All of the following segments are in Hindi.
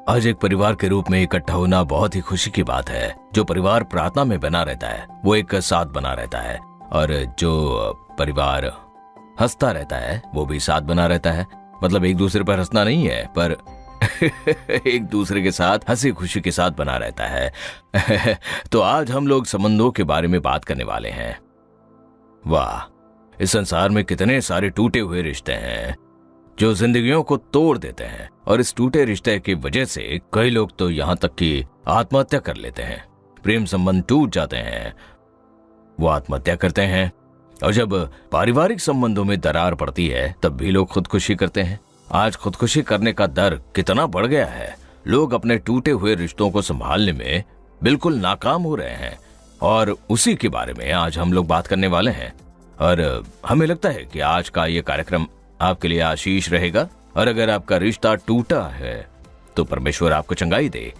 आज एक परिवार के रूप में इकट्ठा होना बहुत ही खुशी की बात है। जो परिवार प्रार्थना में बना रहता है वो एक साथ बना रहता है, और जो परिवार हंसता रहता है वो भी साथ बना रहता है। मतलब एक दूसरे पर हंसना नहीं है, पर एक दूसरे के साथ हंसी खुशी के साथ बना रहता है। तो आज हम लोग संबंधों के बारे में बात करने वाले हैं। वाह, इस संसार में कितने सारे टूटे हुए रिश्ते हैं जो जिंदगियों को तोड़ देते हैं, और इस टूटे रिश्ते की वजह से कई लोग तो यहाँ तक कि आत्महत्या कर लेते हैं। प्रेम संबंध टूट जाते हैं, वो आत्महत्या करते हैं। और जब पारिवारिक संबंधों में दरार पड़ती है तब भी लोग खुदकुशी करते हैं। आज खुदकुशी करने का दर कितना बढ़ गया है। लोग अपने टूटे हुए रिश्तों को संभालने में बिल्कुल नाकाम हो रहे हैं, और उसी के बारे में आज हम लोग बात करने वाले हैं। और हमें लगता है कि आज का ये कार्यक्रम आपके लिए आशीष रहेगा। और अगर आपका रिश्ता टूटा है तो परमेश्वर आपको चंगाई दे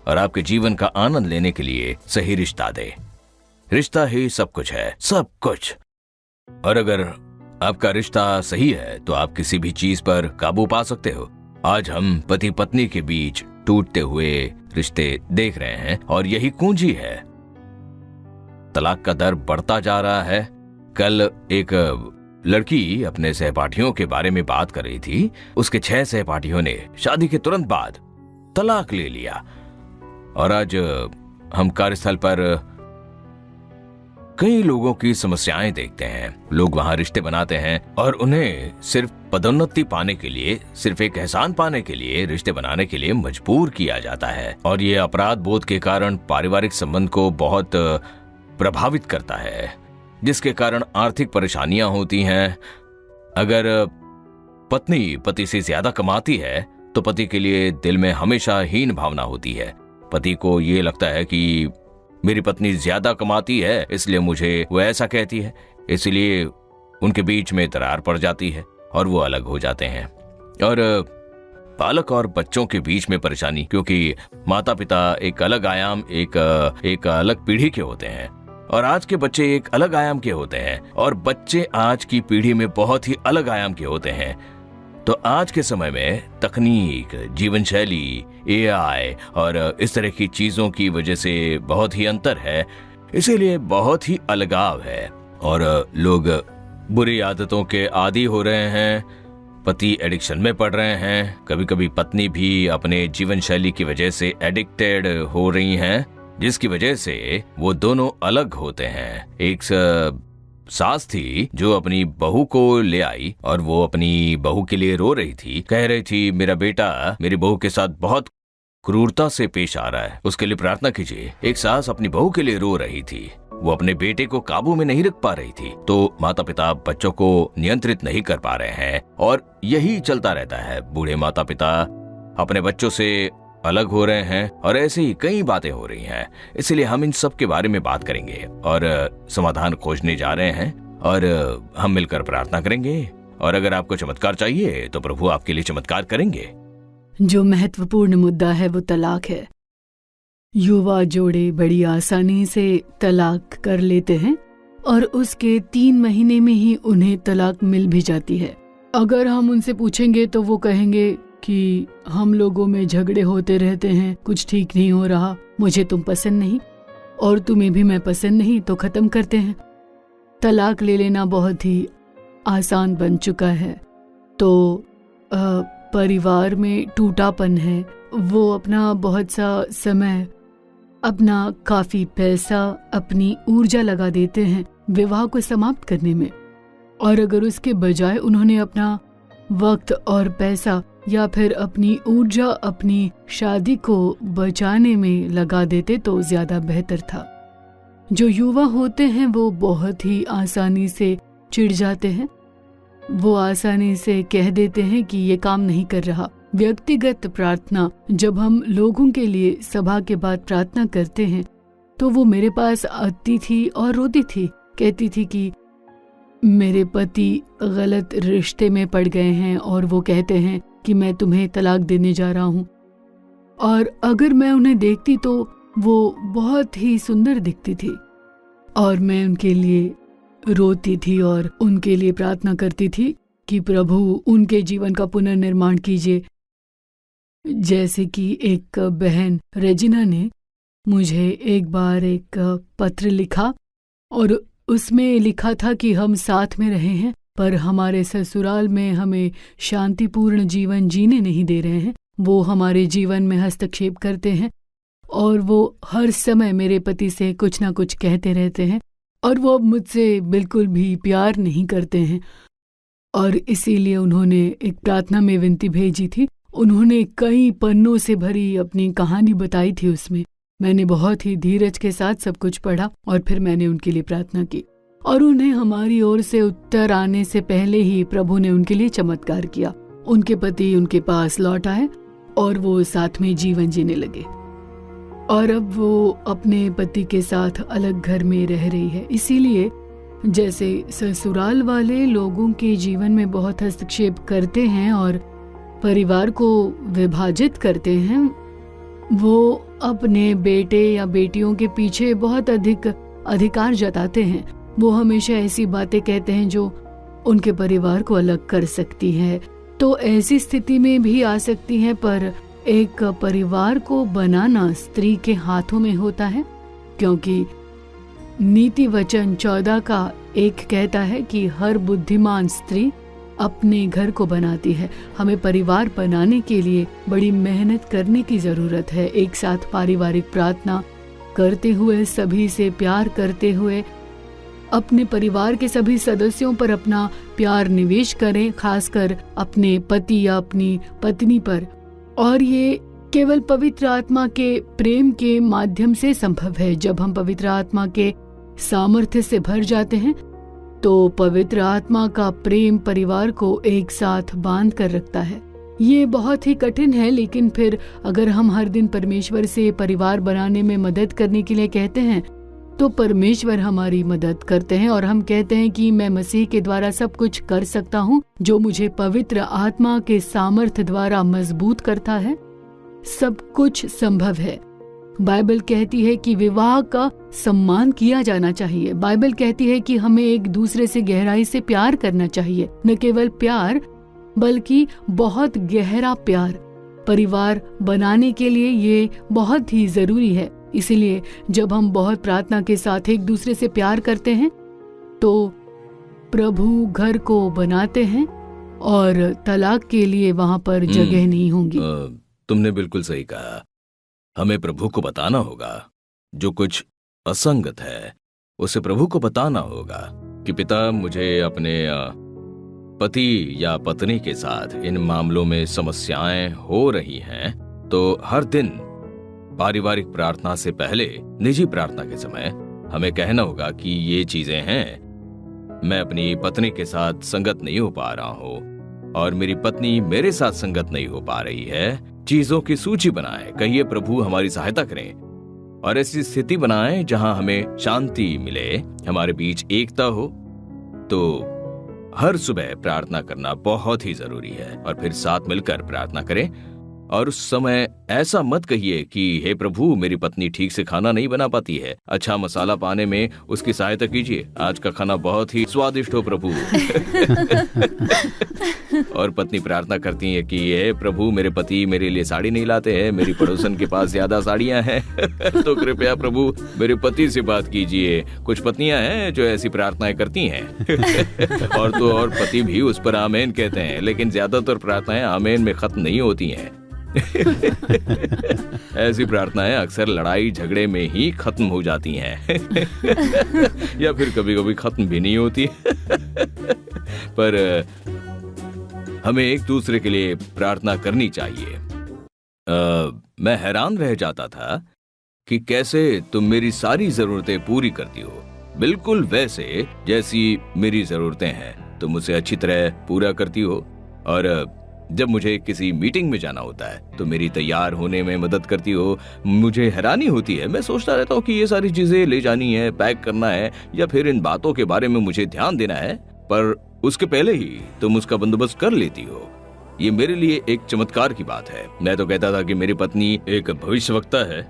और आपके जीवन का आनंद लेने के लिए सही रिश्ता दे। रिश्ता ही सब कुछ है, सब कुछ। और अगर आपका रिश्ता सही है तो आप किसी भी चीज पर काबू पा सकते हो। आज हम पति पत्नी के बीच टूटते हुए रिश्ते देख रहे हैं, और यही कुंजी है। तलाक का दर बढ़ता जा रहा है। कल एक लड़की अपने सहपाठियों के बारे में बात कर रही थी। उसके 6 सहपाठियों ने शादी के तुरंत बाद तलाक ले लिया। और आज हम कार्यस्थल पर कई लोगों की समस्याएं देखते हैं। लोग वहां रिश्ते बनाते हैं और उन्हें सिर्फ पदोन्नति पाने के लिए, सिर्फ एक एहसान पाने के लिए रिश्ते बनाने के लिए मजबूर किया जाता है। और ये अपराध बोध के कारण पारिवारिक संबंध को बहुत प्रभावित करता है, जिसके कारण आर्थिक परेशानियां होती हैं। अगर पत्नी पति से ज्यादा कमाती है तो पति के लिए दिल में हमेशा हीन भावना होती है। पति को ये लगता है कि मेरी पत्नी ज्यादा कमाती है इसलिए मुझे वो ऐसा कहती है, इसलिए उनके बीच में दरार पड़ जाती है और वो अलग हो जाते हैं। और बालक और बच्चों के बीच में परेशानी, क्योंकि माता पिता एक अलग आयाम, एक अलग पीढ़ी के होते हैं, और आज के बच्चे एक अलग आयाम के होते हैं, और बच्चे आज की पीढ़ी में बहुत ही अलग आयाम के होते हैं। तो आज के समय में तकनीक, जीवन शैली, एआई और इस तरह की चीजों की वजह से बहुत ही अंतर है, इसीलिए बहुत ही अलगाव है, और लोग बुरी आदतों के आदी हो रहे हैं। पति एडिक्शन में पड़ रहे हैं। कभी कभी पत्नी भी अपने जीवन शैली की वजह से एडिक्टेड हो रही हैं, जिसकी वजह से वो दोनों अलग होते हैं। एक सास थी जो अपनी बहू को ले आई, और वो अपनी बहू के लिए रो रही थी। कह रही थी, मेरा बेटा मेरी बहू के साथ बहुत क्रूरता से पेश आ रहा है, उसके लिए प्रार्थना कीजिए। एक सास अपनी बहू के लिए रो रही थी। वो अपने बेटे को काबू में नहीं रख पा रही थी। तो माता पिता बच्चों को नियंत्रित नहीं कर पा रहे हैं, और यही चलता रहता है। बूढ़े माता पिता अपने बच्चों से अलग हो रहे हैं, और ऐसे ही कई बातें हो रही हैं। इसलिए हम इन सब के बारे में बात करेंगे और समाधान खोजने जा रहे हैं, और हम मिलकर प्रार्थना करेंगे। और अगर आपको चमत्कार चाहिए तो प्रभु आपके लिए चमत्कार करेंगे। जो महत्वपूर्ण मुद्दा है वो तलाक है। युवा जोड़े बड़ी आसानी से तलाक कर लेते हैं, और उसके 3 महीने में ही उन्हें तलाक मिल भी जाती है। अगर हम उनसे पूछेंगे तो वो कहेंगे कि हम लोगों में झगड़े होते रहते हैं, कुछ ठीक नहीं हो रहा, मुझे तुम पसंद नहीं और तुम्हें भी मैं पसंद नहीं, तो खत्म करते हैं। तलाक ले लेना बहुत ही आसान बन चुका है। तो परिवार में टूटापन है, वो अपना बहुत सा समय, अपना काफी पैसा, अपनी ऊर्जा लगा देते हैं विवाह को समाप्त करने में, और अगर उसके बजाय उन्होंने अपना वक्त और पैसा या फिर अपनी ऊर्जा अपनी शादी को बचाने में लगा देते तो ज्यादा बेहतर था। जो युवा होते हैं वो बहुत ही आसानी से चिढ़ जाते हैं। वो आसानी से कह देते हैं कि ये काम नहीं कर रहा। व्यक्तिगत प्रार्थना, जब हम लोगों के लिए सभा के बाद प्रार्थना करते हैं तो वो मेरे पास आती थी और रोती थी, कहती थी कि मेरे पति गलत रिश्ते में पड़ गए हैं और वो कहते हैं कि मैं तुम्हें तलाक देने जा रहा हूँ। और अगर मैं उन्हें देखती तो वो बहुत ही सुंदर दिखती थी, और मैं उनके लिए रोती थी और उनके लिए प्रार्थना करती थी कि प्रभु उनके जीवन का पुनर्निर्माण कीजिए। जैसे कि एक बहन रेजिना ने मुझे एक बार एक पत्र लिखा और उसमें लिखा था कि हम साथ में रहे हैं पर हमारे ससुराल में हमें शांतिपूर्ण जीवन जीने नहीं दे रहे हैं। वो हमारे जीवन में हस्तक्षेप करते हैं और वो हर समय मेरे पति से कुछ ना कुछ कहते रहते हैं और वो अब मुझसे बिल्कुल भी प्यार नहीं करते हैं। और इसीलिए उन्होंने एक प्रार्थना में विनती भेजी थी। उन्होंने कई पन्नों से भरी अपनी कहानी बताई थी। उसमें मैंने बहुत ही धीरज के साथ सब कुछ पढ़ा और फिर मैंने उनके लिए प्रार्थना की और उन्हें हमारी ओर से उत्तर आने से पहले ही प्रभु ने उनके लिए चमत्कार किया। उनके पति उनके पास लौट आए और वो साथ में जीवन जीने लगे और अब वो अपने पति के साथ अलग घर में रह रही है। इसीलिए जैसे ससुराल वाले लोगों के जीवन में बहुत हस्तक्षेप करते हैं और परिवार को विभाजित करते हैं, वो अपने बेटे या बेटियों के पीछे बहुत अधिक अधिकार जताते हैं। वो हमेशा ऐसी बातें कहते हैं जो उनके परिवार को अलग कर सकती है। तो ऐसी स्थिति में भी आ सकती है, पर एक परिवार को बनाना स्त्री के हाथों में होता है, क्योंकि नीति वचन 14 का 1 कहता है कि हर बुद्धिमान स्त्री अपने घर को बनाती है। हमें परिवार बनाने के लिए बड़ी मेहनत करने की जरूरत है। एक साथ पारिवारिक प्रार्थना करते हुए, सभी से प्यार करते हुए, अपने परिवार के सभी सदस्यों पर अपना प्यार निवेश करें, खासकर अपने पति या अपनी पत्नी पर। और ये केवल पवित्र आत्मा के प्रेम के माध्यम से संभव है। जब हम पवित्र आत्मा के सामर्थ्य से भर जाते हैं तो पवित्र आत्मा का प्रेम परिवार को एक साथ बांध कर रखता है। ये बहुत ही कठिन है, लेकिन फिर अगर हम हर दिन परमेश्वर से परिवार बनाने में मदद करने के लिए कहते हैं तो परमेश्वर हमारी मदद करते हैं और हम कहते हैं कि मैं मसीह के द्वारा सब कुछ कर सकता हूँ जो मुझे पवित्र आत्मा के सामर्थ्य द्वारा मजबूत करता है। सब कुछ संभव है। बाइबल कहती है कि विवाह का सम्मान किया जाना चाहिए। बाइबल कहती है कि हमें एक दूसरे से गहराई से प्यार करना चाहिए, न केवल प्यार बल्कि बहुत गहरा प्यार। परिवार बनाने के लिए ये बहुत ही जरूरी है। इसीलिए जब हम बहुत प्रार्थना के साथ एक दूसरे से प्यार करते हैं तो प्रभु घर को बनाते हैं और तलाक के लिए वहां पर जगह नहीं होगी। तुमने बिल्कुल सही कहा। हमें प्रभु को बताना होगा। जो कुछ असंगत है उसे प्रभु को बताना होगा कि पिता, मुझे अपने पति या पत्नी के साथ इन मामलों में समस्याएं हो रही हैं, तो हर दिन पारिवारिक प्रार्थना से पहले निजी प्रार्थना के समय हमें कहना होगा कि ये चीजें हैं। मैं अपनी पत्नी के साथ संगत नहीं हो पा रहा हूँ और मेरी पत्नी मेरे साथ संगत नहीं हो पा रही है। चीजों की सूची बनाएं, कहिए प्रभु हमारी सहायता करें और ऐसी स्थिति बनाएं जहां हमें शांति मिले, हमारे बीच एकता हो। तो हर सुबह प्रार्थना करना बहुत ही जरूरी है और फिर साथ मिलकर प्रार्थना करें। और उस समय ऐसा मत कहिए कि हे प्रभु, मेरी पत्नी ठीक से खाना नहीं बना पाती है, अच्छा मसाला पाने में उसकी सहायता कीजिए, आज का खाना बहुत ही स्वादिष्ट हो प्रभु। और पत्नी प्रार्थना करती है कि हे प्रभु, मेरे पति मेरे लिए साड़ी नहीं लाते हैं, मेरी पड़ोसन के पास ज्यादा साड़ियां हैं। तो कृपया प्रभु मेरे पति से बात कीजिए। कुछ पत्नियां हैं जो ऐसी प्रार्थनाएं करती हैं। और पति भी उस पर आमेन कहते हैं, लेकिन ज्यादातर प्रार्थनाएं आमेन में खत्म नहीं होती हैं। ऐसी प्रार्थनाएं अक्सर लड़ाई झगड़े में ही खत्म हो जाती हैं। या फिर कभी कभी खत्म भी नहीं होती। पर हमें एक दूसरे के लिए प्रार्थना करनी चाहिए। मैं हैरान रह जाता था कि कैसे तुम मेरी सारी जरूरतें पूरी करती हो, बिल्कुल वैसे जैसी मेरी जरूरतें हैं तुम उसे अच्छी तरह पूरा करती हो। और जब मुझे किसी मीटिंग में जाना होता है तो मेरी तैयार होने में मदद करती हो। मुझे हैरानी होती है, मैं सोचता रहता हूँ कि ये सारी चीजें ले जानी है, पैक करना है, या फिर इन बातों के बारे में मुझे ध्यान देना है, पर उसके पहले ही तुम उसका बंदोबस्त कर लेती हो। ये मेरे लिए एक चमत्कार की बात है। मैं तो कहता था कि मेरी पत्नी एक भविष्यवक्ता है।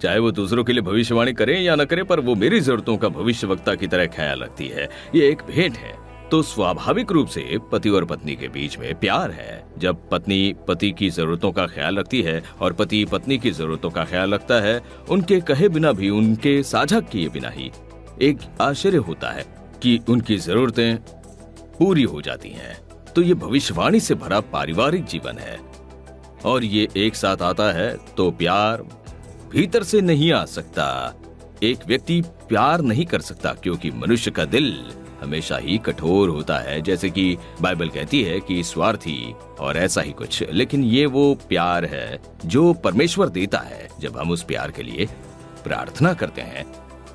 चाहे वो दूसरों के लिए भविष्यवाणी करे या न करे, पर वो मेरी जरूरतों का भविष्यवक्ता की तरह ख्याल रखती है। ये एक भेंट है। तो स्वाभाविक रूप से पति और पत्नी के बीच में प्यार है। जब पत्नी पति की जरूरतों का ख्याल रखती है और पति पत्नी की जरूरतों का ख्याल रखता है, उनके कहे बिना भी, उनके साझा किए बिना ही, एक आश्चर्य होता है कि उनकी जरूरतें पूरी हो जाती हैं। तो ये भविष्यवाणी से भरा पारिवारिक जीवन है, और ये एक साथ आता है तो प्यार भीतर से नहीं आ सकता। एक व्यक्ति प्यार नहीं कर सकता क्योंकि मनुष्य का दिल हमेशा ही कठोर होता है, जैसे कि बाइबल कहती है कि स्वार्थी और ऐसा ही कुछ। लेकिन ये वो प्यार है जो परमेश्वर देता है जब हम उस प्यार के लिए प्रार्थना करते हैं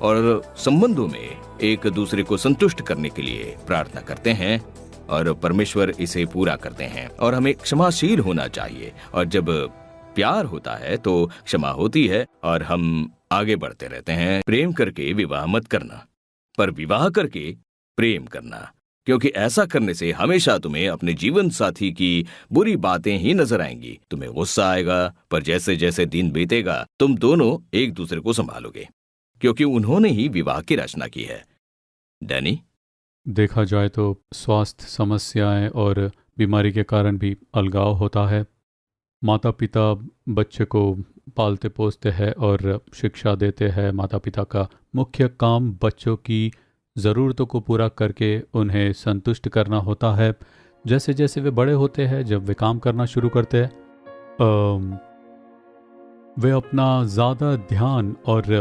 और संबंधों में एक दूसरे को संतुष्ट करने के लिए प्रार्थना करते हैं, और परमेश्वर इसे पूरा करते हैं। और हमें क्षमाशील होना चाहिए, और जब प्यार होता है तो क्षमा होती है और हम आगे बढ़ते रहते हैं। प्रेम करके विवाह मत करना, पर विवाह करके प्रेम करना, क्योंकि ऐसा करने से हमेशा तुम्हें अपने जीवन साथी की बुरी बातें ही नजर आएंगी। तुम्हें गुस्सा आएगा, पर जैसे जैसे दिन बीतेगा तुम दोनों एक दूसरे को संभालोगे, क्योंकि उन्होंने ही विवाह की रचना की है। डैनी, देखा जाए तो स्वास्थ्य समस्याएं और बीमारी के कारण भी अलगाव होता है। माता पिता बच्चे को पालते पोसते हैं और शिक्षा देते हैं। माता पिता का मुख्य काम बच्चों की ज़रूरतों को पूरा करके उन्हें संतुष्ट करना होता है। जैसे जैसे वे बड़े होते हैं, जब वे काम करना शुरू करते हैं, वे अपना ज़्यादा ध्यान और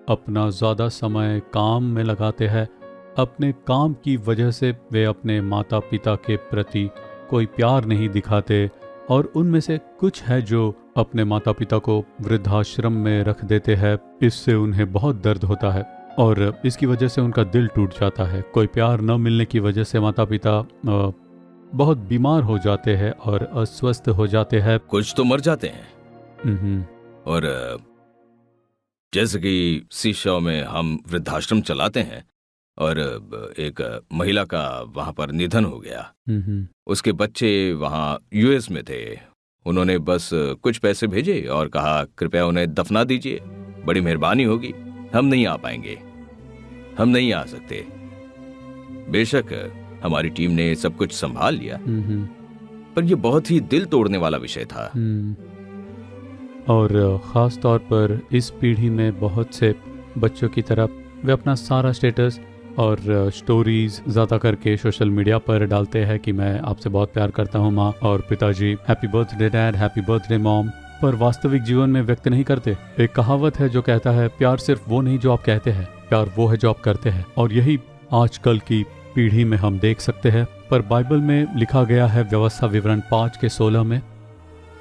अपना ज़्यादा समय काम में लगाते हैं। अपने काम की वजह से वे अपने माता पिता के प्रति कोई प्यार नहीं दिखाते, और उनमें से कुछ है जो अपने माता पिता को वृद्धाश्रम में रख देते हैं। इससे उन्हें बहुत दर्द होता है और इसकी वजह से उनका दिल टूट जाता है। कोई प्यार न मिलने की वजह से माता पिता बहुत बीमार हो जाते हैं और अस्वस्थ हो जाते हैं। कुछ तो मर जाते हैं। और जैसे कि शीशा में हम वृद्धाश्रम चलाते हैं, और एक महिला का वहां पर निधन हो गया। उसके बच्चे वहां यूएस में थे। उन्होंने बस कुछ पैसे भेजे और कहा कृपया उन्हें दफना दीजिए, बड़ी मेहरबानी होगी। हम नहीं आ पाएंगे, हम नहीं आ सकते। बेशक हमारी टीम ने सब कुछ संभाल लिया, पर यह बहुत ही दिल तोड़ने वाला विषय था। और ख़ास तौर पर इस पीढ़ी में बहुत से बच्चों की तरफ वे अपना सारा स्टेटस और स्टोरीज ज़्यादा करके सोशल मीडिया पर डालते हैं कि मैं आपसे बहुत प्यार करता हूँ माँ और पिताजी, happy birthday dad, happy birthday mom, पर वास्तविक जीवन में व्यक्त नहीं करते। एक कहावत है जो कहता है प्यार सिर्फ वो नहीं जो आप कहते हैं, प्यार वो है जो आप करते हैं। और यही आजकल की पीढ़ी में हम देख सकते हैं। पर बाइबल में लिखा गया है व्यवस्था विवरण 5:16 में,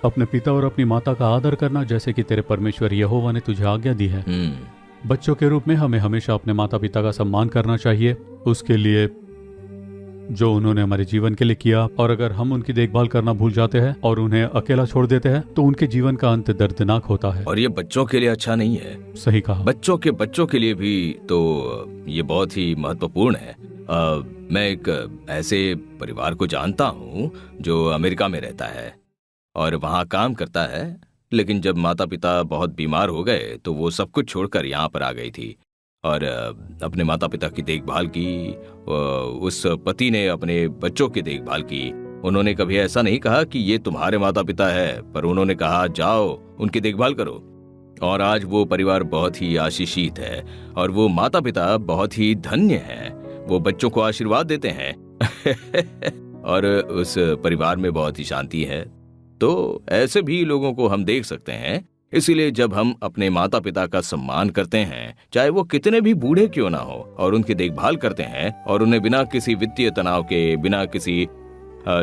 अपने पिता और अपनी माता का आदर करना जैसे कि तेरे परमेश्वर यहोवा ने तुझे आज्ञा दी है। बच्चों के रूप में हमें हमेशा अपने माता पिता का सम्मान करना चाहिए, उसके लिए जो उन्होंने हमारे जीवन के लिए किया। और अगर हम उनकी देखभाल करना भूल जाते हैं और उन्हें अकेला छोड़ देते हैं तो उनके जीवन का अंत दर्दनाक होता है। और ये बच्चों के लिए अच्छा नहीं है। सही कहा। बच्चों के लिए भी तो ये बहुत ही महत्वपूर्ण है। मैं एक ऐसे परिवार को जानता हूँ जो अमेरिका में रहता है और वहाँ काम करता है, लेकिन जब माता पिता बहुत बीमार हो गए तो वो सब कुछ छोड़कर यहाँ पर आ गई थी और अपने माता पिता की देखभाल की। उस पति ने अपने बच्चों की देखभाल की। उन्होंने कभी ऐसा नहीं कहा कि ये तुम्हारे माता पिता है, पर उन्होंने कहा जाओ उनकी देखभाल करो। और आज वो परिवार बहुत ही आशीषित है और वो माता पिता बहुत ही धन्य हैं। वो बच्चों को आशीर्वाद देते हैं और उस परिवार में बहुत ही शांति है। तो ऐसे भी लोगों को हम देख सकते हैं। इसीलिए जब हम अपने माता पिता का सम्मान करते हैं, चाहे वो कितने भी बूढ़े क्यों ना हो, और उनकी देखभाल करते हैं और उन्हें बिना किसी वित्तीय तनाव के, बिना किसी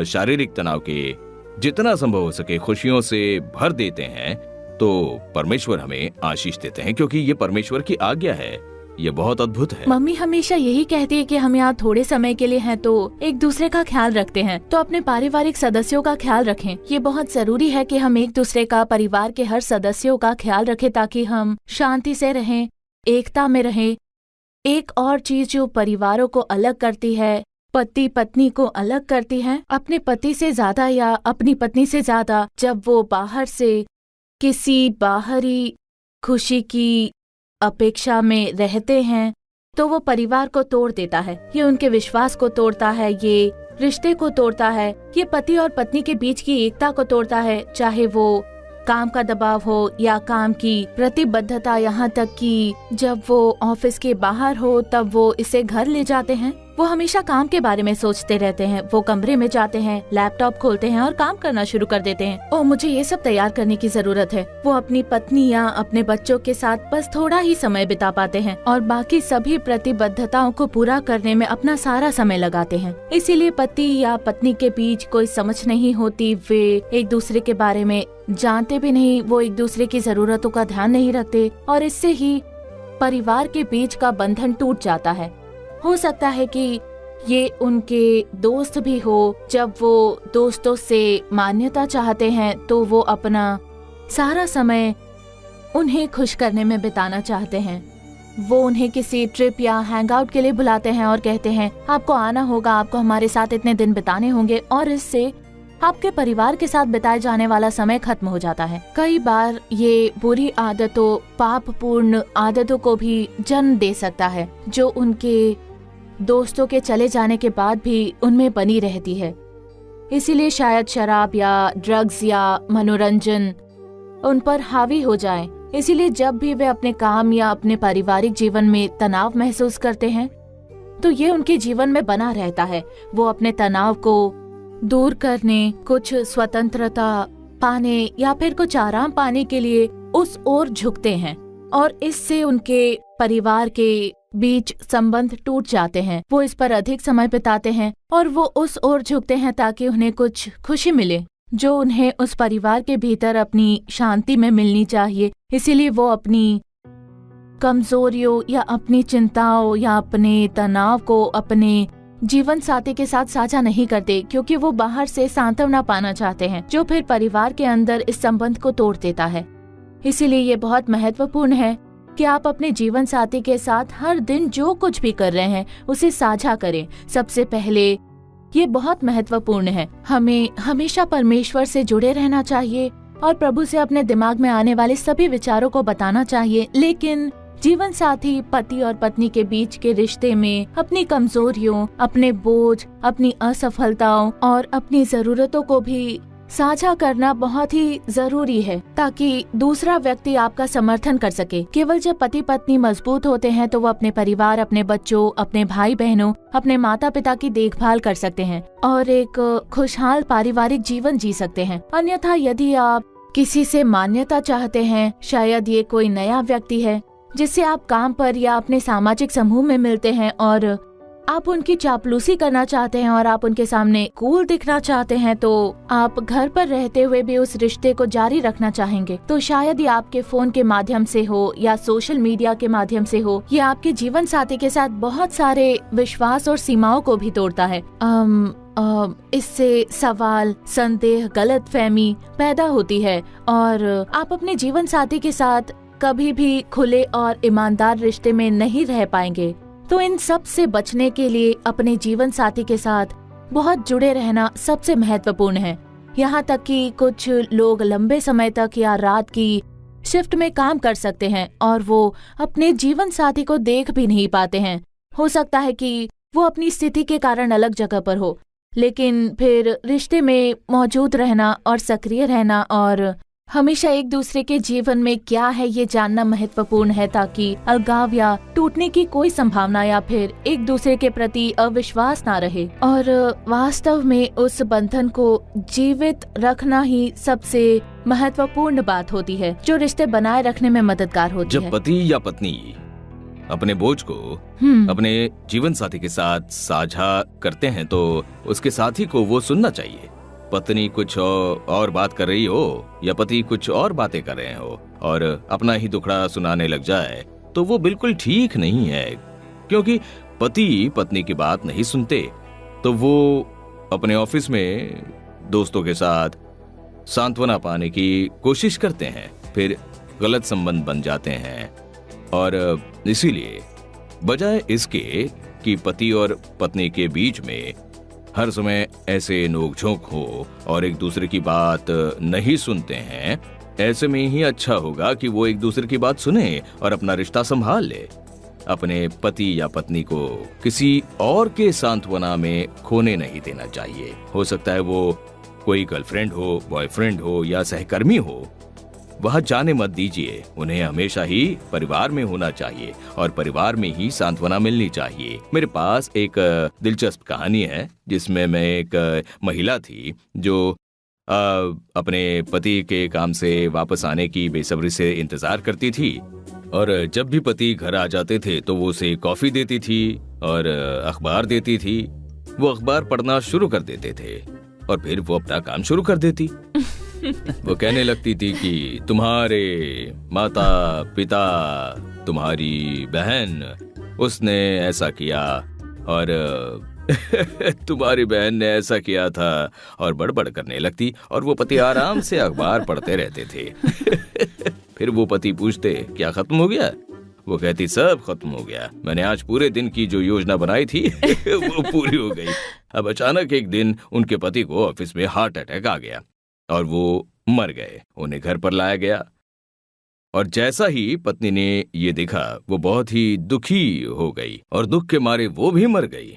शारीरिक तनाव के, जितना संभव हो सके खुशियों से भर देते हैं, तो परमेश्वर हमें आशीष देते हैं, क्योंकि ये परमेश्वर की आज्ञा है। ये बहुत अद्भुत है। मम्मी हमेशा यही कहती है कि हम यहाँ थोड़े समय के लिए हैं तो एक दूसरे का ख्याल रखते हैं, तो अपने पारिवारिक सदस्यों का ख्याल रखें। ये बहुत जरूरी है कि हम एक दूसरे का, परिवार के हर सदस्यों का ख्याल रखें ताकि हम शांति से रहें, एकता में रहें। एक और चीज जो परिवारों को अलग करती है, पति पत्नी को अलग करती है, अपने पति से ज्यादा या अपनी पत्नी से ज्यादा, जब वो बाहर से किसी बाहरी खुशी की अपेक्षा में रहते हैं तो वो परिवार को तोड़ देता है, ये उनके विश्वास को तोड़ता है, ये रिश्ते को तोड़ता है, ये पति और पत्नी के बीच की एकता को तोड़ता है, चाहे वो काम का दबाव हो या काम की प्रतिबद्धता, यहाँ तक कि जब वो ऑफिस के बाहर हो तब वो इसे घर ले जाते हैं। वो हमेशा काम के बारे में सोचते रहते हैं। वो कमरे में जाते हैं, लैपटॉप खोलते हैं और काम करना शुरू कर देते हैं। ओ, मुझे ये सब तैयार करने की जरूरत है। वो अपनी पत्नी या अपने बच्चों के साथ बस थोड़ा ही समय बिता पाते हैं और बाकी सभी प्रतिबद्धताओं को पूरा करने में अपना सारा समय लगाते हैं। इसीलिए पति या पत्नी के बीच कोई समझ नहीं होती, वे एक दूसरे के बारे में जानते भी नहीं, वो एक दूसरे की जरूरतों का ध्यान नहीं रखते और इससे ही परिवार के बीच का बंधन टूट जाता है। हो सकता है कि ये उनके दोस्त भी हो। जब वो दोस्तों से मान्यता चाहते हैं तो वो अपना सारा समय उन्हें खुश करने में बिताना चाहते हैं। वो उन्हें किसी ट्रिप या हैंगआउट के लिए बुलाते हैं और कहते हैं आपको आना होगा, आपको हमारे साथ इतने दिन बिताने होंगे, और इससे आपके परिवार के साथ बिताए जाने वाला समय खत्म हो जाता है। कई बार ये बुरी आदतों, पापपूर्ण आदतों को भी जन्म दे सकता है, जो उनके दोस्तों के चले जाने के बाद भी उनमें बनी रहती है। इसीलिए शायद शराब या ड्रग्स या मनोरंजन उन पर हावी हो जाए। इसीलिए जब भी वे अपने काम या अपने पारिवारिक जीवन में तनाव महसूस करते हैं तो ये उनके जीवन में बना रहता है। वो अपने तनाव को दूर करने, कुछ स्वतंत्रता पाने या फिर कुछ आराम पाने के लिए उस ओर झुकते हैं और इससे उनके परिवार के बीच संबंध टूट जाते हैं। वो इस पर अधिक समय बिताते हैं और वो उस ओर झुकते हैं ताकि उन्हें कुछ खुशी मिले, जो उन्हें उस परिवार के भीतर अपनी शांति में मिलनी चाहिए। इसीलिए वो अपनी कमजोरियों या अपनी चिंताओं या अपने तनाव को अपने जीवन साथी के साथ साझा नहीं करते, क्योंकि वो बाहर से सांत्वना पाना चाहते हैं, जो फिर परिवार के अंदर इस संबंध को तोड़ देता है। इसीलिए ये बहुत महत्वपूर्ण है कि आप अपने जीवन साथी के साथ हर दिन जो कुछ भी कर रहे हैं उसे साझा करें। सबसे पहले ये बहुत महत्वपूर्ण है, हमें हमेशा परमेश्वर से जुड़े रहना चाहिए और प्रभु से अपने दिमाग में आने वाले सभी विचारों को बताना चाहिए। लेकिन जीवन साथी, पति और पत्नी के बीच के रिश्ते में अपनी कमजोरियों, अपने बोझ, अपनी असफलताओं और अपनी जरूरतों को भी साझा करना बहुत ही जरूरी है, ताकि दूसरा व्यक्ति आपका समर्थन कर सके। केवल जब पति पत्नी मजबूत होते हैं तो वो अपने परिवार, अपने बच्चों, अपने भाई बहनों, अपने माता पिता की देखभाल कर सकते हैं और एक खुशहाल पारिवारिक जीवन जी सकते हैं। अन्यथा यदि आप किसी से मान्यता चाहते हैं, शायद ये कोई नया व्यक्ति है जिससे आप काम पर या अपने सामाजिक समूह में मिलते हैं और आप उनकी चापलूसी करना चाहते हैं और आप उनके सामने कूल दिखना चाहते हैं, तो आप घर पर रहते हुए भी उस रिश्ते को जारी रखना चाहेंगे। तो शायद ये आपके फोन के माध्यम से हो या सोशल मीडिया के माध्यम से हो, ये आपके जीवन साथी के साथ बहुत सारे विश्वास और सीमाओं को भी तोड़ता है। इससे सवाल, संदेह, गलतफहमी पैदा होती है और आप अपने जीवन साथी के साथ कभी भी खुले और ईमानदार रिश्ते में नहीं रह पाएंगे। तो इन सब से बचने के लिए अपने जीवन साथी के साथ बहुत जुड़े रहना सबसे महत्वपूर्ण है। यहाँ तक कि कुछ लोग लंबे समय तक या रात की शिफ्ट में काम कर सकते हैं और वो अपने जीवन साथी को देख भी नहीं पाते हैं। हो सकता है कि वो अपनी स्थिति के कारण अलग जगह पर हो, लेकिन फिर रिश्ते में मौजूद रहना और सक्रिय रहना और हमेशा एक दूसरे के जीवन में क्या है ये जानना महत्वपूर्ण है, ताकि अलगाव या टूटने की कोई संभावना या फिर एक दूसरे के प्रति अविश्वास ना रहे। और वास्तव में उस बंधन को जीवित रखना ही सबसे महत्वपूर्ण बात होती है, जो रिश्ते बनाए रखने में मददगार होती है। जब पति या पत्नी अपने बोझ को अपने जीवन साथी के साथ साझा करते हैं तो उसके साथी को वो सुनना चाहिए। पत्नी कुछ और बात कर रही हो या पति कुछ और बातें कर रहे हो और अपना ही दुखड़ा सुनाने लग जाए तो वो बिल्कुल ठीक नहीं है, क्योंकि पति पत्नी की बात नहीं सुनते तो वो अपने ऑफिस में दोस्तों के साथ सांत्वना पाने की कोशिश करते हैं, फिर गलत संबंध बन जाते हैं। और इसीलिए बजाय इसके कि पति और पत्नी के बीच में हर समय ऐसे नोकझोंक हो और एक दूसरे की बात नहीं सुनते हैं, ऐसे में ही अच्छा होगा कि वो एक दूसरे की बात सुने और अपना रिश्ता संभाल ले। अपने पति या पत्नी को किसी और के सांत्वना में खोने नहीं देना चाहिए। हो सकता है वो कोई गर्लफ्रेंड हो, बॉयफ्रेंड हो या सहकर्मी हो, वहां जाने मत दीजिए। उन्हें हमेशा ही परिवार में होना चाहिए और परिवार में ही सांत्वना मिलनी चाहिए। मेरे पास एक दिलचस्प कहानी है जिसमें मैं एक महिला थी जो अपने पति के काम से वापस आने की बेसब्री से इंतजार करती थी, और जब भी पति घर आ जाते थे तो वो उसे कॉफी देती थी और अखबार देती थी। वो अखबार पढ़ना शुरू कर देते थे और फिर वो अपना काम शुरू कर देती। वो कहने लगती थी कि तुम्हारे माता पिता, तुम्हारी बहन, उसने ऐसा किया और तुम्हारी बहन ने ऐसा किया था, और बड़बड़ करने लगती और वो पति आराम से अखबार पढ़ते रहते थे। फिर वो पति पूछते क्या खत्म हो गया? वो कहती सब खत्म हो गया, मैंने आज पूरे दिन की जो योजना बनाई थी वो पूरी हो गई। अब अचानक एक दिन उनके पति को ऑफिस में हार्ट अटैक आ गया और वो मर गए। उन्हें घर पर लाया गया और जैसा ही पत्नी ने ये देखा वो बहुत ही दुखी हो गई और दुख के मारे वो भी मर गई।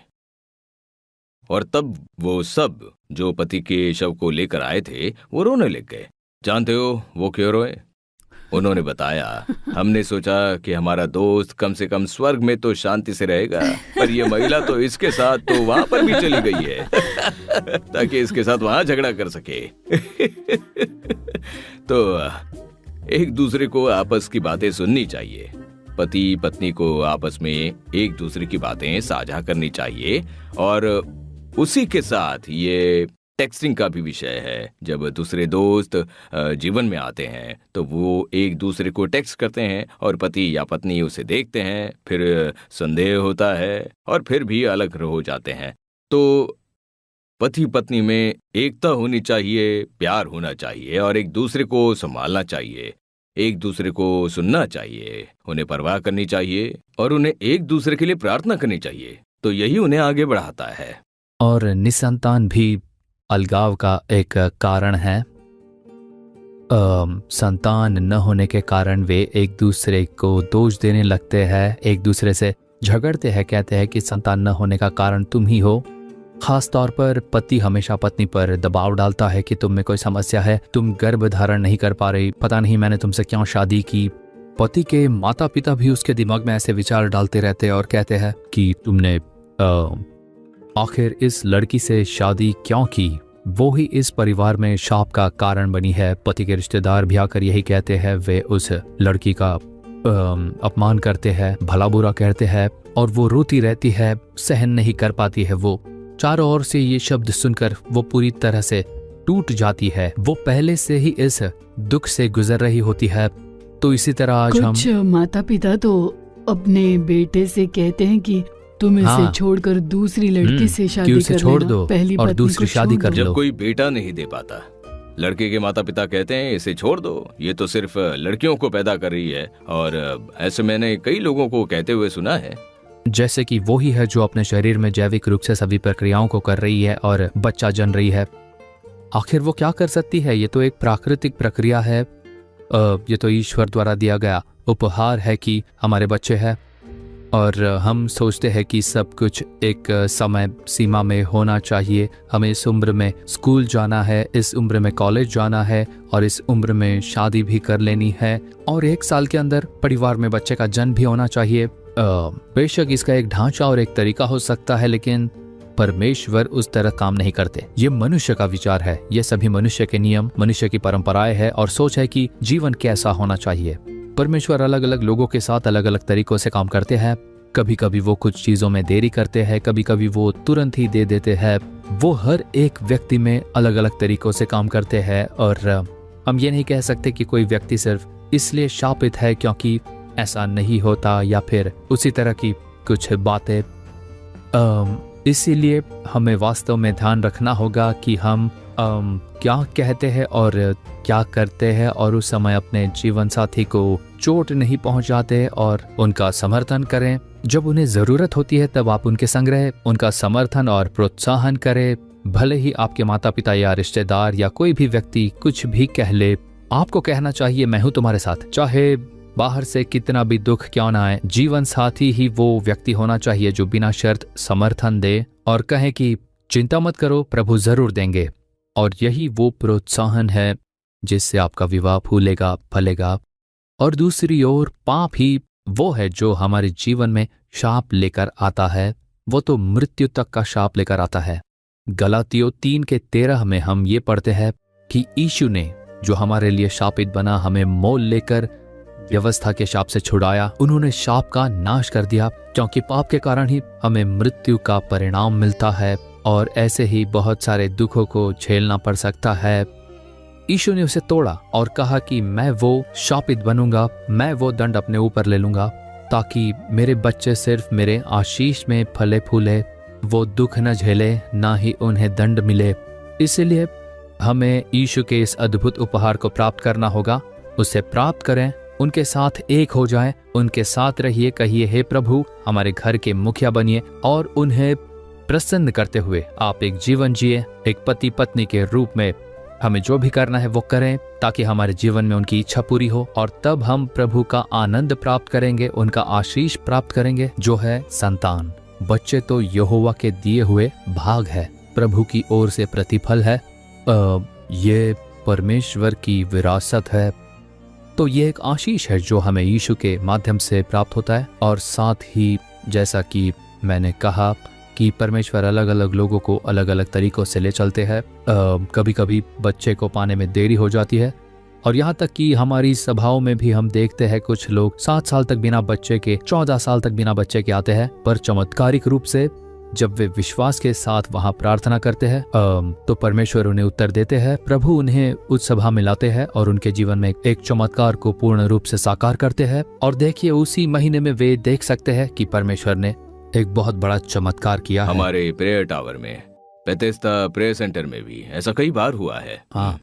और तब वो सब जो पति के शव को लेकर आए थे वो रोने लग गए। जानते हो वो क्यों रोए? उन्होंने बताया, हमने सोचा कि हमारा दोस्त कम से कम स्वर्ग में तो शांति से रहेगा, पर ये महिला तो इसके साथ तो वहां पर भी चली गई है ताकि इसके साथ वहां झगड़ा कर सके। तो एक दूसरे को आपस की बातें सुननी चाहिए। पति पत्नी को आपस में एक दूसरे की बातें साझा करनी चाहिए। और उसी के साथ ये टेक्सटिंग का भी विषय है। जब दूसरे दोस्त जीवन में आते हैं तो वो एक दूसरे को टेक्स्ट करते हैं और पति या पत्नी उसे देखते हैं, फिर संदेह होता है और फिर भी अलग हो जाते हैं। तो पति पत्नी में एकता होनी चाहिए, प्यार होना चाहिए और एक दूसरे को संभालना चाहिए, एक दूसरे को सुनना चाहिए, उन्हें परवाह करनी चाहिए और उन्हें एक दूसरे के लिए प्रार्थना करनी चाहिए। तो यही उन्हें आगे बढ़ाता है। और निसंतान भी अलगाव का एक कारण है। संतान न होने के कारण वे एक दूसरे को दोष देने लगते हैं, एक दूसरे से झगड़ते हैं, कहते हैं कि संतान न होने का कारण तुम ही हो। खास तौर पर पति हमेशा पत्नी पर दबाव डालता है कि तुम में कोई समस्या है, तुम गर्भ धारण नहीं कर पा रही, पता नहीं मैंने तुमसे क्यों शादी की। पति के माता पिता भी उसके दिमाग में ऐसे विचार डालते रहते हैं और कहते हैं कि तुमने आखिर इस लड़की से शादी क्यों की, वो ही इस परिवार में शाप का कारण बनी है। पति के रिश्तेदार भी आकर यही कहते हैं, वे उस लड़की का अपमान करते हैं, भला बुरा कहते हैं और वो रोती रहती है, सहन नहीं कर पाती है। वो चारों ओर से ये शब्द सुनकर वो पूरी तरह से टूट जाती है। वो पहले से ही इस दुख से गुजर रही होती है। तो इसी तरह आज हम कुछ माता पिता तो अपने बेटे से कहते हैं कि तुम इसे छोड़कर दूसरी लड़की से शादी कर छोड़ लेना, दो पहली और पत्नी दूसरी को शादी छोड़ कर दो। लो। जब कोई बेटा नहीं दे पाता, लड़के के माता पिता कहते हैं इसे छोड़ दो, ये तो सिर्फ लड़कियों को पैदा कर रही है। और ऐसे मैंने कई लोगों को कहते हुए सुना है। जैसे कि वो ही है जो अपने शरीर में जैविक रूप से सभी प्रक्रियाओं को कर रही है और बच्चा जन रही है। आखिर वो क्या कर सकती है? ये तो एक प्राकृतिक प्रक्रिया है। ये तो ईश्वर द्वारा दिया गया उपहार है कि हमारे बच्चे हैं, और हम सोचते हैं कि सब कुछ एक समय सीमा में होना चाहिए। हमें इस उम्र में स्कूल जाना है, इस उम्र में कॉलेज जाना है और इस उम्र में शादी भी कर लेनी है और 1 साल के अंदर परिवार में बच्चे का जन्म भी होना चाहिए। बेशक इसका एक ढांचा और एक तरीका हो सकता है, लेकिन परमेश्वर उस तरह काम नहीं करते। ये मनुष्य का विचार है, ये सभी मनुष्य के नियम, मनुष्य की परंपराएं है और सोच है कि जीवन कैसा होना चाहिए। परमेश्वर अलग अलग लोगों के साथ अलग अलग तरीकों से काम करते हैं। कभी कभी वो कुछ चीजों में देरी करते हैं, कभी कभी वो तुरंत ही दे देते हैं। वो हर एक व्यक्ति में अलग अलग तरीकों से काम करते हैं और हम ये नहीं कह सकते कि कोई व्यक्ति सिर्फ इसलिए शापित है क्योंकि ऐसा नहीं होता या फिर उसी तरह की कुछ बातें। इसीलिए हमें वास्तव में ध्यान रखना होगा कि हम क्या कहते हैं और क्या करते हैं और उस समय अपने जीवन साथी को चोट नहीं पहुंचाते और उनका समर्थन करें। जब उन्हें जरूरत होती है तब आप उनके संग रहें, उनका समर्थन और प्रोत्साहन करें। भले ही आपके माता पिता या रिश्तेदार या कोई भी व्यक्ति कुछ भी कह ले, आपको कहना चाहिए मैं हूं तुम्हारे साथ। चाहे बाहर से कितना भी दुख क्यों ना आए, जीवन साथी ही वो व्यक्ति होना चाहिए जो बिना शर्त समर्थन दे और कहे कि चिंता मत करो, प्रभु जरूर देंगे। और यही वो प्रोत्साहन है जिससे आपका विवाह फूलेगा फलेगा। और दूसरी ओर पाप ही वो है जो हमारे जीवन में शाप लेकर आता है, वो तो मृत्यु तक का शाप लेकर आता है। गलातियों 3:13 में हम ये पढ़ते हैं कि यीशु ने जो हमारे लिए शापित बना, हमें मोल लेकर व्यवस्था के शाप से छुड़ाया। उन्होंने शाप का नाश कर दिया, क्योंकि पाप के कारण ही हमें मृत्यु का परिणाम मिलता है और ऐसे ही बहुत सारे दुखों को झेलना पड़ सकता है। यीशु ने उसे तोड़ा और कहा कि मैं वो शापित बनूंगा, मैं वो दंड अपने ऊपर ले लूंगा, ताकि मेरे बच्चे सिर्फ मेरे आशीष में फले फूले, वो दुख न झेले, ना ही उन्हें दंड मिले। इसलिए हमें यीशु के इस अद्भुत उपहार को प्राप्त करना होगा। उसे प्राप्त करें, उनके साथ एक हो जाएं, उनके साथ रहिए, कहिए हे प्रभु हमारे घर के मुखिया बनिए और उन्हें प्रसन्न करते हुए आप एक जीवन जिए। एक पति पत्नी के रूप में हमें जो भी करना है वो करें, ताकि हमारे जीवन में उनकी इच्छा पूरी हो और तब हम प्रभु का आनंद प्राप्त करेंगे, उनका आशीष प्राप्त करेंगे जो है संतान। बच्चे तो यहोवा के दिए हुए भाग है, प्रभु की ओर से प्रतिफल है, ये परमेश्वर की विरासत है। तो ये एक आशीष है जो हमें यीशु के माध्यम से प्राप्त होता है। और साथ ही जैसा कि मैंने कहा कि परमेश्वर अलग अलग लोगों को अलग अलग तरीकों से ले चलते हैं। कभी कभी बच्चे को पाने में देरी हो जाती है, और यहाँ तक कि हमारी सभाओं में भी हम देखते हैं कुछ लोग 7 साल तक बिना बच्चे के, 14 साल तक बिना बच्चे के आते हैं, पर चमत्कारिक रूप से जब वे विश्वास के साथ वहां प्रार्थना करते हैं तो परमेश्वर उन्हें उत्तर देते हैं। प्रभु उन्हें उस सभा में लाते हैं और उनके जीवन में एक चमत्कार को पूर्ण रूप से साकार करते हैं। और देखिए उसी महीने में वे देख सकते हैं कि परमेश्वर ने एक बहुत बड़ा चमत्कार किया है। हमारे प्रेयर टावर में, बेथेस्दा प्रेयर सेंटर में भी ऐसा कई बार हुआ है। हाँ,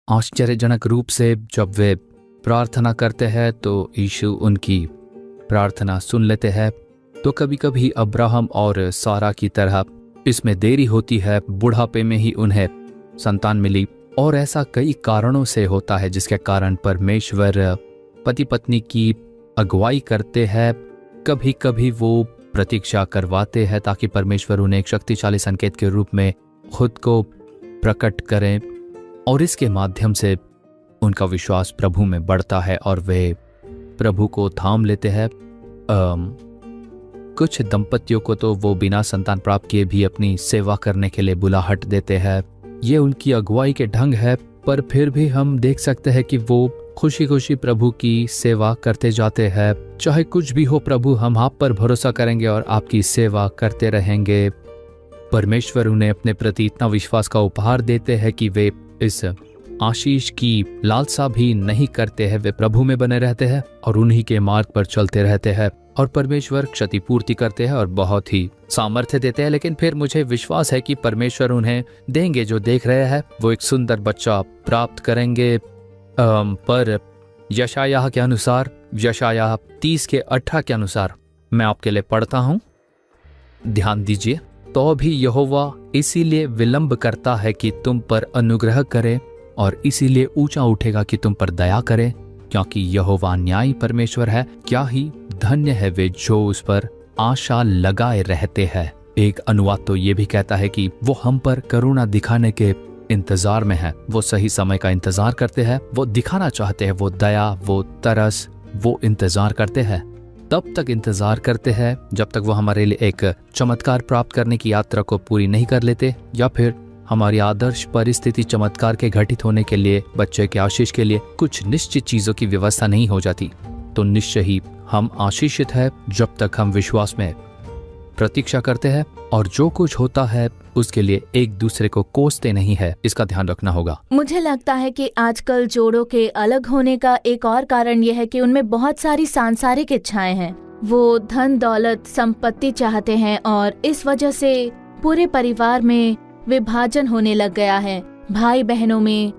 आश्चर्यजनक रूप से जब वे प्रार्थना करते हैं तो यीशु उनकी प्रार्थना सुन लेते हैं। तो कभी कभी अब्राहम और सारा की तरह इसमें देरी होती है, बुढ़ापे में ही उन्हें संतान मिली, और ऐसा कई कारणों से होता है जिसके कारण परमेश्वर पति पत्नी की अगुवाई करते हैं। कभी कभी वो प्रतीक्षा करवाते हैं ताकि परमेश्वर उन्हें एक शक्तिशाली संकेत के रूप में खुद को प्रकट करें, और इसके माध्यम से उनका विश्वास प्रभु में बढ़ता है और वे प्रभु को थाम लेते हैं। कुछ दंपतियों को तो वो बिना संतान प्राप्त किए भी अपनी सेवा करने के लिए बुलाहट देते हैं। ये उनकी अगुवाई के ढंग है, पर फिर भी हम देख सकते हैं कि वो खुशी खुशी प्रभु की सेवा करते जाते हैं। चाहे कुछ भी हो प्रभु, हम आप पर भरोसा करेंगे और आपकी सेवा करते रहेंगे। परमेश्वर उन्हें अपने प्रति इतना विश्वास का उपहार देते हैं कि वे इस आशीष की लालसा भी नहीं करते हैं। वे प्रभु में बने रहते हैं और उन्हीं के मार्ग पर चलते रहते हैं, और परमेश्वर क्षतिपूर्ति करते हैं और बहुत ही सामर्थ्य देते हैं। लेकिन फिर मुझे विश्वास है कि परमेश्वर उन्हें देंगे जो देख रहे हैं, वो एक सुंदर बच्चा प्राप्त करेंगे। पर यशायाह के अनुसार, यशायाह 30:18 के अनुसार मैं आपके लिए पढ़ता हूं, ध्यान दीजिए। तो भी यहोवा इसीलिए विलंब करता है कि तुम पर अनुग्रह करे, और इसीलिए ऊंचा उठेगा कि तुम पर दया करे, क्योंकि यहोवा न्यायी परमेश्वर है। क्या ही धन्य है वे जो उस पर आशा लगाए रहते हैं। एक अनुवाद तो ये भी कहता है कि वो हम पर करुणा दिखाने के इंतजार में है। वो सही समय का इंतजार करते हैं, वो दिखाना चाहते हैं, वो दया, वो तरस, वो इंतजार करते हैं। तब तक इंतजार करते हैं जब तक वो हमारे लिए एक चमत्कार प्राप्त करने की यात्रा को पूरी नहीं कर लेते, या फिर हमारी आदर्श परिस्थिति चमत्कार के घटित होने के लिए, बच्चे के आशीष के लिए कुछ निश्चित चीजों की व्यवस्था नहीं हो जाती। तो निश्चय ही हम आशीषित है जब तक हम विश्वास में प्रतीक्षा करते हैं, और जो कुछ होता है उसके लिए एक दूसरे को कोसते नहीं है। इसका ध्यान रखना होगा। मुझे लगता है कि आजकल जोड़ों के अलग होने का एक और कारण यह है कि उनमें बहुत सारी सांसारिक इच्छाएं हैं। वो धन दौलत संपत्ति चाहते हैं, और इस वजह से पूरे परिवार में विभाजन होने लग गया है। भाई बहनों में,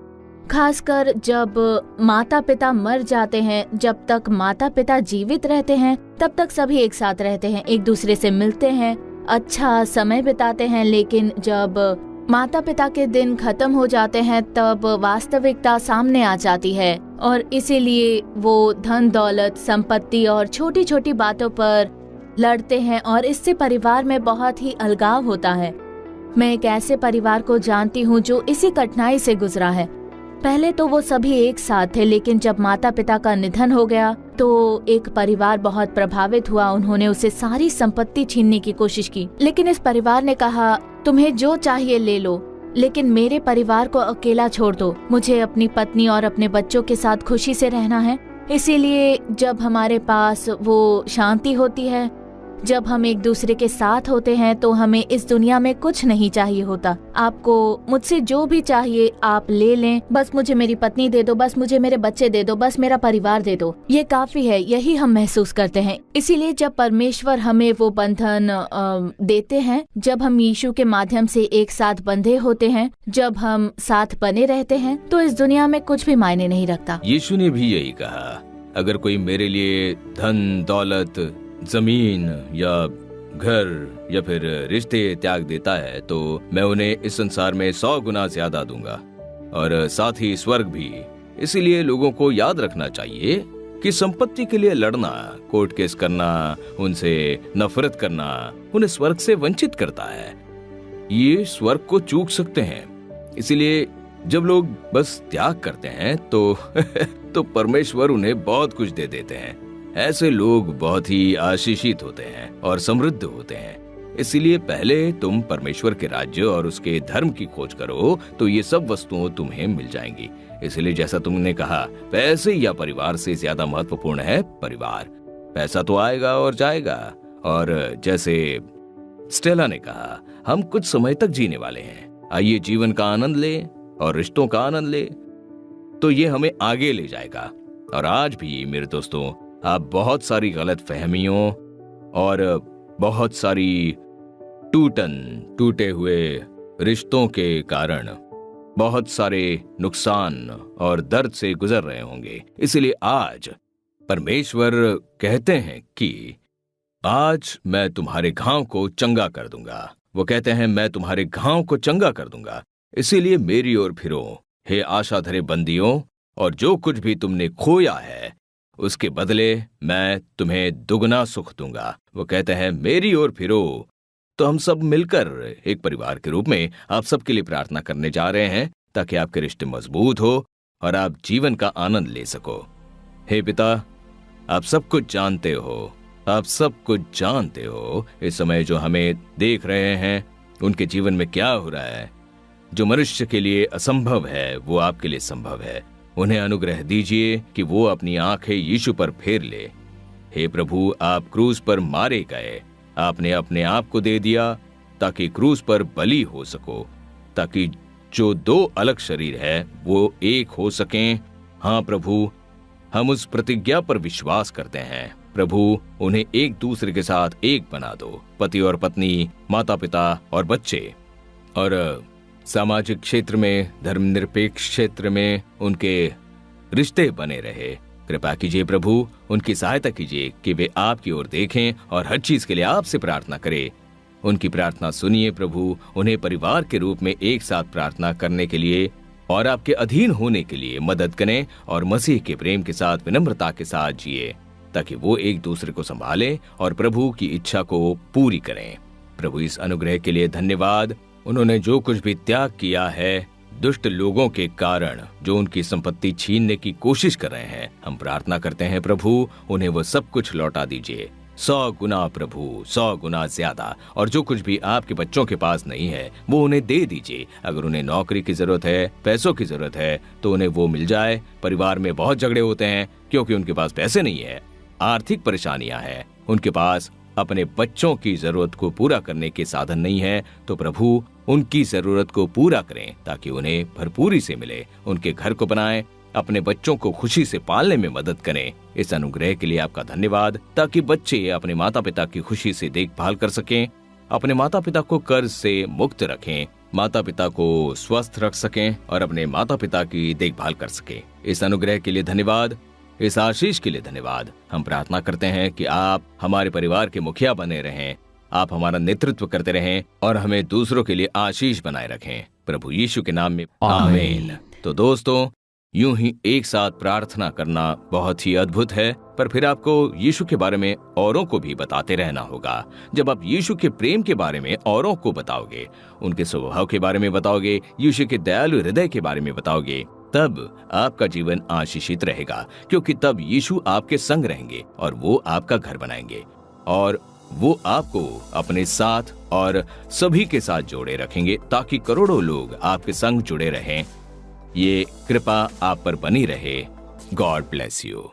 खासकर जब माता पिता मर जाते हैं, जब तक माता पिता जीवित रहते हैं तब तक सभी एक साथ रहते हैं, एक दूसरे से मिलते हैं, अच्छा समय बिताते हैं। लेकिन जब माता पिता के दिन खत्म हो जाते हैं तब वास्तविकता सामने आ जाती है और इसीलिए वो धन दौलत, संपत्ति और छोटी छोटी बातों पर लड़ते हैं और इससे परिवार में बहुत ही अलगाव होता है। मैं एक ऐसे परिवार को जानती हूँ जो इसी कठिनाई से गुजरा है। पहले तो वो सभी एक साथ थे, लेकिन जब माता पिता का निधन हो गया तो एक परिवार बहुत प्रभावित हुआ। उन्होंने उसे सारी संपत्ति छीनने की कोशिश की, लेकिन इस परिवार ने कहा तुम्हें जो चाहिए ले लो, लेकिन मेरे परिवार को अकेला छोड़ दो। मुझे अपनी पत्नी और अपने बच्चों के साथ खुशी से रहना है। इसीलिए जब हमारे पास वो शांति होती है, जब हम एक दूसरे के साथ होते हैं, तो हमें इस दुनिया में कुछ नहीं चाहिए होता। आपको मुझसे जो भी चाहिए आप ले लें, बस मुझे मेरी पत्नी दे दो, बस मुझे मेरे बच्चे दे दो, बस मेरा परिवार दे दो, ये काफी है। यही हम महसूस करते हैं। इसीलिए जब परमेश्वर हमें वो बंधन देते हैं, जब हम यीशु के माध्यम से एक साथ बंधे होते हैं, जब हम साथ बने रहते हैं, तो इस दुनिया में कुछ भी मायने नहीं रखता। यीशु ने भी यही कहा, अगर कोई मेरे लिए धन दौलत, जमीन या घर या फिर रिश्ते त्याग देता है तो मैं उन्हें इस संसार में 100 गुना ज्यादा दूंगा, और साथ ही स्वर्ग भी। इसीलिए लोगों को याद रखना चाहिए कि संपत्ति के लिए लड़ना, कोर्ट केस करना, उनसे नफरत करना उन्हें स्वर्ग से वंचित करता है। ये स्वर्ग को चूक सकते हैं। इसीलिए जब लोग बस त्याग करते हैं तो परमेश्वर उन्हें बहुत कुछ दे देते हैं। ऐसे लोग बहुत ही आशीषित होते हैं और समृद्ध होते हैं। इसीलिए पहले तुम परमेश्वर के राज्य और उसके धर्म की खोज करो तो ये सब वस्तुएं तुम्हें मिल जाएंगी। इसलिए जैसा तुमने कहा, पैसे या परिवार से ज्यादा महत्वपूर्ण है परिवार। पैसा तो आएगा और जाएगा, और जैसे स्टेला ने कहा, हम कुछ समय तक जीने वाले हैं। आइए जीवन का आनंद ले और रिश्तों का आनंद ले, तो ये हमें आगे ले जाएगा। और आज भी मेरे दोस्तों, आप बहुत सारी गलत फहमियों और बहुत सारी टूटे हुए रिश्तों के कारण बहुत सारे नुकसान और दर्द से गुजर रहे होंगे। इसलिए आज परमेश्वर कहते हैं कि आज मैं तुम्हारे घाव को चंगा कर दूंगा। वो कहते हैं मैं तुम्हारे घाव को चंगा कर दूंगा। इसीलिए मेरी ओर फिरो, हे आशा धरे बंदियों, और जो कुछ भी तुमने खोया है उसके बदले मैं तुम्हें दुगना सुख दूंगा। वो कहते हैं मेरी ओर फिरो। तो हम सब मिलकर एक परिवार के रूप में आप सबके लिए प्रार्थना करने जा रहे हैं, ताकि आपके रिश्ते मजबूत हो और आप जीवन का आनंद ले सको। हे पिता, आप सब कुछ जानते हो, आप सब कुछ जानते हो। इस समय जो हमें देख रहे हैं उनके जीवन में क्या हो रहा है। जो मनुष्य के लिए असंभव है वो आपके लिए संभव है। उन्हें अनुग्रह दीजिए कि वो अपनी आंखें यीशु पर फेर ले। हे प्रभु, आप क्रूस पर मारे गए, आपने अपने आप को दे दिया ताकि क्रूस पर बलि हो सको, ताकि जो 2 अलग शरीर है वो एक हो सकें। हाँ प्रभु, हम उस प्रतिज्ञा पर विश्वास करते हैं। प्रभु, उन्हें एक दूसरे के साथ एक बना दो। पति और पत्नी, माता पिता और बच्चे, और सामाजिक क्षेत्र में, धर्मनिरपेक्ष क्षेत्र में उनके रिश्ते बने रहे। कृपा कीजिए प्रभु, उनकी सहायता कीजिए कि वे आपकी ओर देखें और हर चीज के लिए आपसे प्रार्थना करें। उनकी प्रार्थना सुनिए प्रभु। उन्हें परिवार के रूप में एक साथ प्रार्थना करने के लिए और आपके अधीन होने के लिए मदद करें, और मसीह के प्रेम के साथ, विनम्रता के साथ जिए, ताकि वो एक दूसरे को संभाले और प्रभु की इच्छा को पूरी करें। प्रभु, इस अनुग्रह के लिए धन्यवाद। उन्होंने जो कुछ भी त्याग किया है दुष्ट लोगों के कारण, जो उनकी संपत्ति छीनने की कोशिश कर रहे हैं, हम प्रार्थना करते हैं प्रभु, उन्हें वो सब कुछ लौटा दीजिए 100 गुना प्रभु, 100 गुना ज्यादा। और जो कुछ भी आपके बच्चों के पास नहीं है वो उन्हें दे दीजिए। अगर उन्हें नौकरी की जरूरत है, पैसों की जरूरत है, तो उन्हें वो मिल जाए। परिवार में बहुत झगड़े होते हैं क्योंकि उनके पास पैसे नहीं है, आर्थिक परेशानियां हैं, उनके पास अपने बच्चों की जरूरत को पूरा करने के साधन नहीं है। तो प्रभु, उनकी जरूरत को पूरा करें ताकि उन्हें भरपूरी से मिले। उनके घर को बनाएं, अपने बच्चों को खुशी से पालने में मदद करें। इस अनुग्रह के लिए आपका धन्यवाद, ताकि बच्चे अपने माता पिता की खुशी से देखभाल कर सकें, अपने माता पिता को कर्ज से मुक्त रखें, माता पिता को स्वस्थ रख सकें और अपने माता पिता की देखभाल कर सकें। इस अनुग्रह के लिए धन्यवाद, इस आशीष के लिए धन्यवाद। हम प्रार्थना करते हैं कि आप हमारे परिवार के मुखिया बने रहें, आप हमारा नेतृत्व करते रहें और हमें दूसरों के लिए आशीष बनाए रखें, प्रभु यीशु के नाम में, आमीन। तो दोस्तों, यूं ही एक साथ प्रार्थना करना बहुत ही अद्भुत है, पर फिर आपको यीशु के बारे में औरों को भी बताते रहना होगा। जब आप यीशु के प्रेम के बारे में औरों को बताओगे, उनके स्वभाव के बारे में बताओगे, यीशु के दयालु हृदय के बारे में बताओगे, तब आपका जीवन आशीषित रहेगा, क्योंकि तब यीशु आपके संग रहेंगे और वो आपका घर बनाएंगे और वो आपको अपने साथ और सभी के साथ जोड़े रखेंगे, ताकि करोड़ों लोग आपके संग जुड़े रहें। ये कृपा आप पर बनी रहे। God bless you.